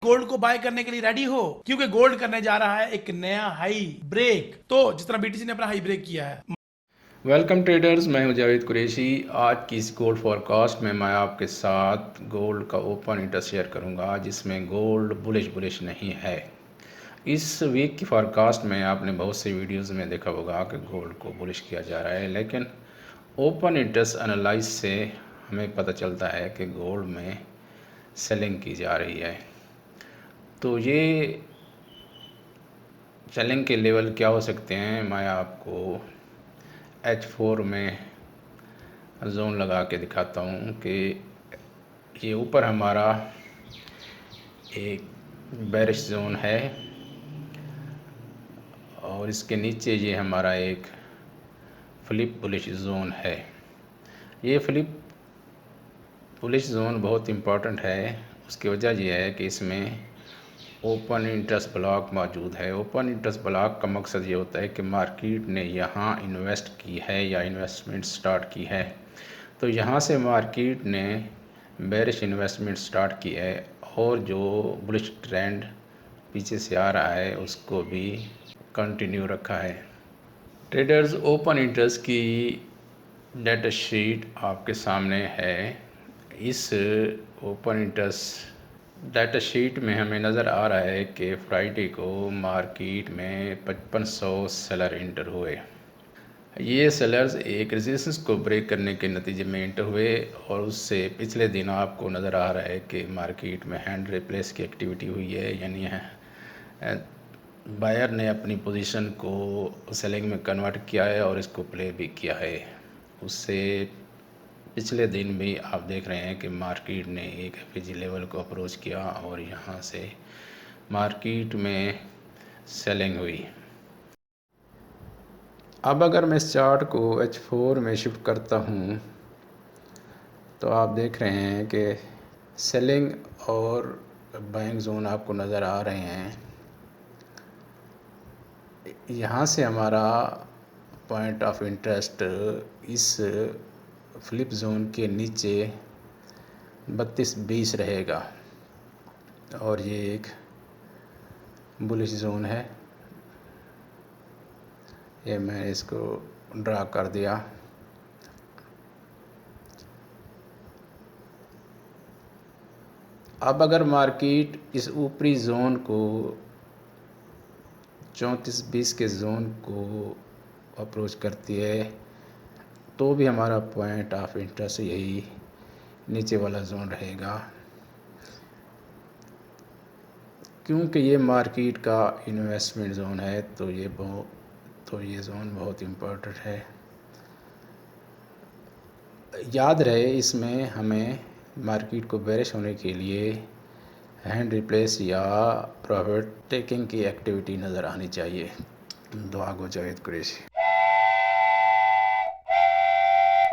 Gold को bye करने के लिए रेडी हो, क्योंकि गोल्ड करने जा रहा है एक नया हाई ब्रेक, तो जिस तरह बीटीसी ने अपना हाई ब्रेक किया है। वेलकम ट्रेडर्स, मैं हूं जावेद कुरैशी। आज की इस गोल्ड फॉरकास्ट में मैं आपके साथ गोल्ड का ओपन इंटरेस्ट शेयर करूंगा, जिसमें गोल्ड बुलिश नहीं है। इस वीक की फॉरकास्ट में आपने बहुत से वीडियोस में देखा होगा कि गोल्ड को बुलिश किया जा रहा है, लेकिन ओपन इंटरेस्ट एनालाइज से हमें पता चलता है कि गोल्ड में सेलिंग की जा रही है। तो ये सेलिंग के लेवल क्या हो सकते हैं, मैं आपको H4 में जोन लगा के दिखाता हूँ कि ये ऊपर हमारा एक बेरिश जोन है और इसके नीचे ये हमारा एक फ्लिप बुलिश जोन है। ये फ्लिप बुलिश जोन बहुत इम्पोर्टेंट है। उसकी वजह यह है कि इसमें ओपन इंटरेस्ट ब्लॉक मौजूद है। ओपन इंटरेस्ट ब्लॉक का मकसद ये होता है कि मार्केट ने यहाँ इन्वेस्ट की है या इन्वेस्टमेंट स्टार्ट की है, तो यहाँ से मार्केट ने बेरिश इन्वेस्टमेंट स्टार्ट की है और जो बुलिश ट्रेंड पीछे से आ रहा है उसको भी कंटिन्यू रखा है। ट्रेडर्स, ओपन इंटरेस्ट की डेटा शीट आपके सामने है। इस ओपन इंटरेस्ट डाटा शीट में हमें नज़र आ रहा है कि फ्राइडे को मार्केट में 5500 सेलर इंटर हुए। ये सेलर्स एक रेजिस्टेंस को ब्रेक करने के नतीजे में इंटर हुए और उससे पिछले दिन आपको नज़र आ रहा है कि मार्केट में हैंड रिप्लेस की एक्टिविटी हुई है, यानी बायर ने अपनी पोजीशन को सेलिंग में कन्वर्ट किया है और इसको प्ले भी किया है। उससे पिछले दिन भी आप देख रहे हैं कि मार्केट ने एक एफईजी लेवल को अप्रोच किया और यहाँ से मार्केट में सेलिंग हुई। अब अगर मैं इस चार्ट को H4 में शिफ्ट करता हूँ तो आप देख रहे हैं कि सेलिंग और बाइंग जोन आपको नज़र आ रहे हैं। यहाँ से हमारा पॉइंट ऑफ इंटरेस्ट इस फ्लिप जोन के नीचे 3220 रहेगा और ये एक बुलिश जोन है। ये मैंने इसको ड्रा कर दिया। अब अगर मार्केट इस ऊपरी जोन को 3420 के जोन को अप्रोच करती है तो भी हमारा पॉइंट ऑफ इंटरेस्ट यही नीचे वाला जोन रहेगा, क्योंकि ये मार्केट का इन्वेस्टमेंट जोन है। तो ये जोन बहुत इम्पोर्टेंट है। याद रहे, इसमें हमें मार्केट को बेरिश होने के लिए हैंड रिप्लेस या प्रॉफिट टेकिंग की एक्टिविटी नज़र आनी चाहिए। दुआ गो जावेद कुरैशी।